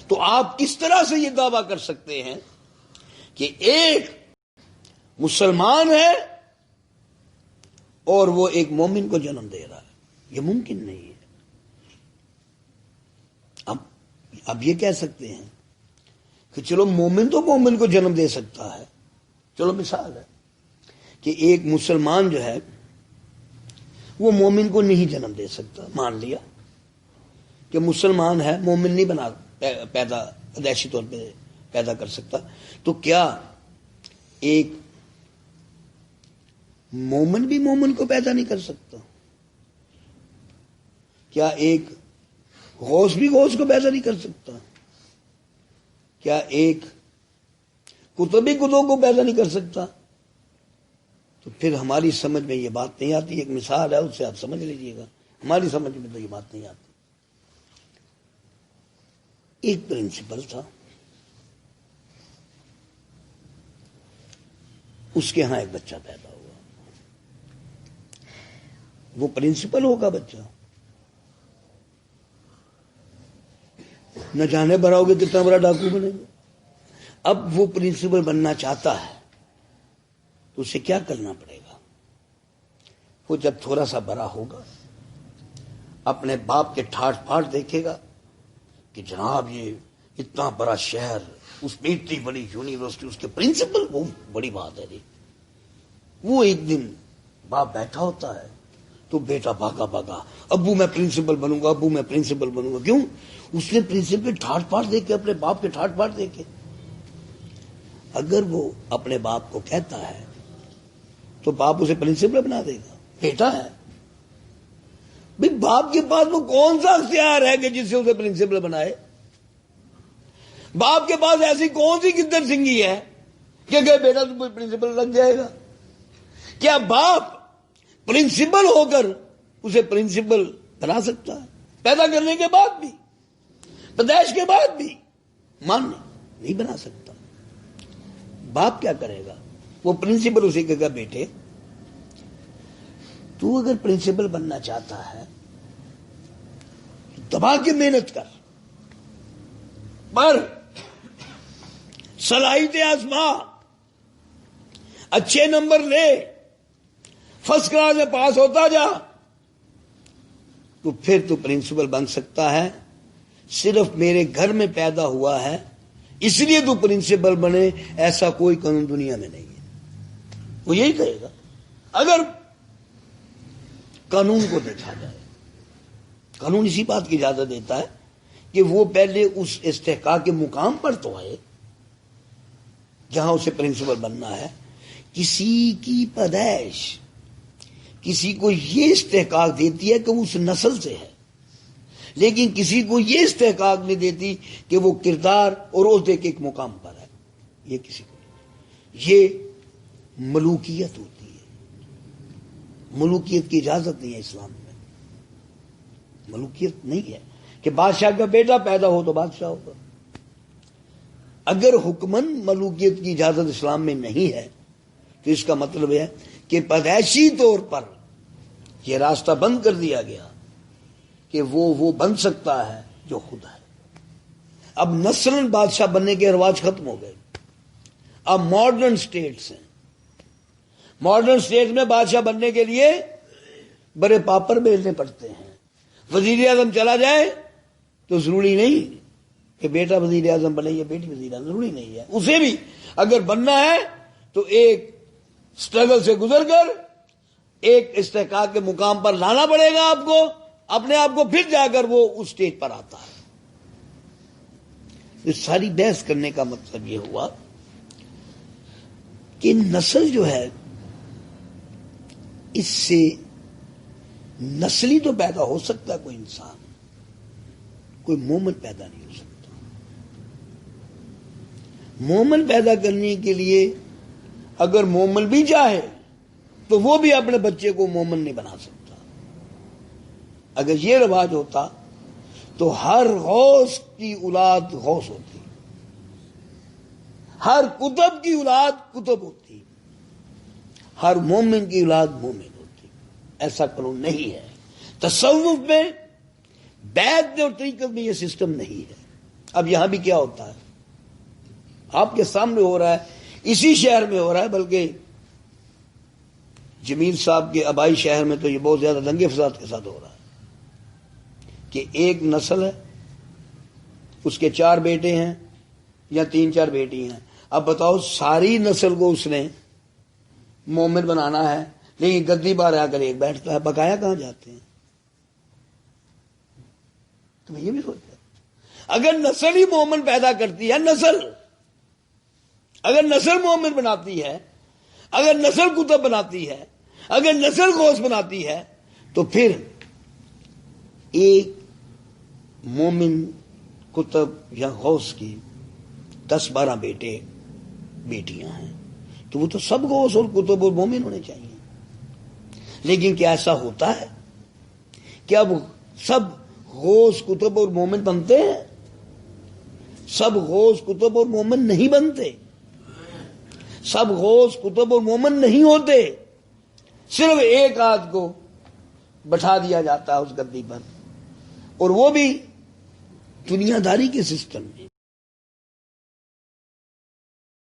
تو آپ کس طرح سے یہ دعویٰ کر سکتے ہیں کہ ایک مسلمان ہے اور وہ ایک مومن کو جنم دے رہا ہے؟ یہ ممکن نہیں ہے۔ اب یہ کہہ سکتے ہیں کہ چلو مومن تو مومن کو جنم دے سکتا ہے، چلو مثال ہے کہ ایک مسلمان جو ہے وہ مومن کو نہیں جنم دے سکتا، مان لیا کہ مسلمان ہے، مومن نہیں بنا پیدائشی طور پہ پیدا کر سکتا، تو کیا ایک مومن بھی مومن کو پیدا نہیں کر سکتا؟ کیا ایک غوث بھی غوث کو پیدا نہیں کر سکتا؟ کیا ایک کتب بھی کتب کو پیدا نہیں کر سکتا؟ تو پھر ہماری سمجھ میں یہ بات نہیں آتی۔ ایک مثال ہے، اس سے آپ سمجھ لیجئے گا، ہماری سمجھ میں تو یہ بات نہیں آتی۔ ایک پرنسپل تھا، اس کے ہاں ایک بچہ پیدا ہوا، وہ پرنسپل ہوگا بچہ، نہ جانے بھراؤ گے کتنا بڑا ڈاکو بنے گا۔ اب وہ پرنسپل بننا چاہتا ہے تو اسے کیا کرنا پڑے گا؟ وہ جب تھوڑا سا بڑا ہوگا اپنے باپ کے ٹھاٹ پھاٹ دیکھے گا کہ جناب یہ اتنا بڑا شہر، اس میں اتنی بڑی یونیورسٹی، اس کے پرنسپل، وہ بڑی بات ہے۔ وہ ایک دن باپ بیٹھا ہوتا ہے تو بیٹا بھاگا بھاگا، ابو میں پرنسپل بنوں گا، ابو میں پرنسپل بنوں گا۔ کیوں؟ اس نے پرنسپل ٹھاٹ پھاٹ دیکھے، اپنے باپ کے ٹھاٹ پھاٹ دیکھے۔ اگر وہ اپنے باپ کو کہتا ہے تو باپ اسے پرنسپل بنا دے گا، بیٹا ہے بھائی، باپ کے پاس وہ کون سا اختیار ہے کہ جس سے اسے پرنسپل بنائے؟ باپ کے پاس ایسی کون سی گدر سنگھی ہے کہ بیٹا تو پرنسپل لگ جائے گا؟ کیا باپ پرنسپل ہو کر اسے پرنسپل بنا سکتا ہے؟ پیدا کرنے کے بعد بھی، پیدائش کے بعد بھی نہیں بنا سکتا۔ باپ کیا کرے گا؟ وہ پرنسپل اسے کہے گا بیٹے تو اگر پرنسپل بننا چاہتا ہے دبا کے محنت کر، پر صلاحیتیں آزما، اچھے نمبر لے، فرسٹ کلاس میں پاس ہوتا جا، تو پھر تو پرنسپل بن سکتا ہے۔ صرف میرے گھر میں پیدا ہوا ہے اس لیے تو پرنسپل بنے، ایسا کوئی قانون دنیا میں نہیں ہے۔ وہ یہی کہے گا۔ اگر قانون کو دیکھا جائے، قانون اسی بات کی اجازت دیتا ہے کہ وہ پہلے اس استحقاق کے مقام پر تو آئے جہاں اسے پرنسپل بننا ہے۔ کسی کی پیدائش کسی کو یہ استحقاق دیتی ہے کہ وہ اس نسل سے ہے، لیکن کسی کو یہ استحقاق نہیں دیتی کہ وہ کردار اور عہدے کے ایک مقام پر ہے۔ یہ کسی کو نہیں۔ یہ ملوکیت ہوتی ہے، ملوکیت کی اجازت نہیں ہے اسلام میں۔ ملوکیت نہیں ہے کہ بادشاہ کا بیٹا پیدا ہو تو بادشاہ ہوگا۔ اگر حکمن ملوکیت کی اجازت اسلام میں نہیں ہے تو اس کا مطلب ہے کہ پیدائشی طور پر یہ راستہ بند کر دیا گیا کہ وہ بن سکتا ہے جو خود ہے۔ اب نسلاً بادشاہ بننے کے رواج ختم ہو گئے۔ اب ماڈرن سٹیٹس ہیں، ماڈرن سٹیٹ میں بادشاہ بننے کے لیے بڑے پاپر بیچنے پڑتے ہیں۔ وزیر اعظم چلا جائے تو ضروری نہیں کہ بیٹا وزیر اعظم بنے یا بیٹی وزیر اعظم، ضروری نہیں ہے۔ اسے بھی اگر بننا ہے تو ایک سٹرگل سے گزر کر ایک استحقاق کے مقام پر لانا پڑے گا آپ کو، اپنے آپ کو، پھر جا کر وہ اس سٹیج پر آتا ہے۔ اس ساری بحث کرنے کا مطلب یہ ہوا کہ نسل جو ہے اس سے نسلی تو پیدا ہو سکتا ہے کوئی انسان، کوئی مومن پیدا نہیں ہو سکتا۔ مومن پیدا کرنے کے لیے اگر مومن بھی چاہے تو وہ بھی اپنے بچے کو مومن نہیں بنا سکتا۔ اگر یہ رواج ہوتا تو ہر غوث کی اولاد غوث ہوتی، ہر کتب کی اولاد کتب ہوتی، ہر مومن کی اولاد مومن ہوتی۔ ایسا قانون نہیں ہے۔ تصوف میں، بیعت اور طریقت میں یہ سسٹم نہیں ہے۔ اب یہاں بھی کیا ہوتا ہے، آپ کے سامنے ہو رہا ہے، اسی شہر میں ہو رہا ہے، بلکہ جمیل صاحب کے آبائی شہر میں تو یہ بہت زیادہ دنگے فساد کے ساتھ ہو رہا ہے کہ ایک نسل ہے، اس کے 4 بیٹے ہیں یا 3-4 بیٹی ہیں، اب بتاؤ ساری نسل کو اس نے مومن بنانا ہے، لیکن گدی بار آ کر ایک بیٹھتا ہے، بقایا کہاں جاتے ہیں؟ تو یہ بھی سوچتا ہے اگر نسل ہی مومن پیدا کرتی ہے، اگر نسل مومن بناتی ہے، اگر نسل کتب بناتی ہے، اگر نسل غوث بناتی ہے، تو پھر ایک مومن کتب یا غوث کی 10-12 بیٹے بیٹیاں ہیں، تو وہ تو سب غوث اور کتب اور مومن ہونے چاہیے۔ لیکن کیا ایسا ہوتا ہے؟ کیا وہ سب غوث کتب اور مومن بنتے ہیں؟ سب غوث کتب اور مومن نہیں بنتے، سب غوث کتب اور مومن نہیں ہوتے، صرف ایک آدھ کو بٹھا دیا جاتا ہے اس گدی پر، اور وہ بھی دنیا داری کے سسٹم میں۔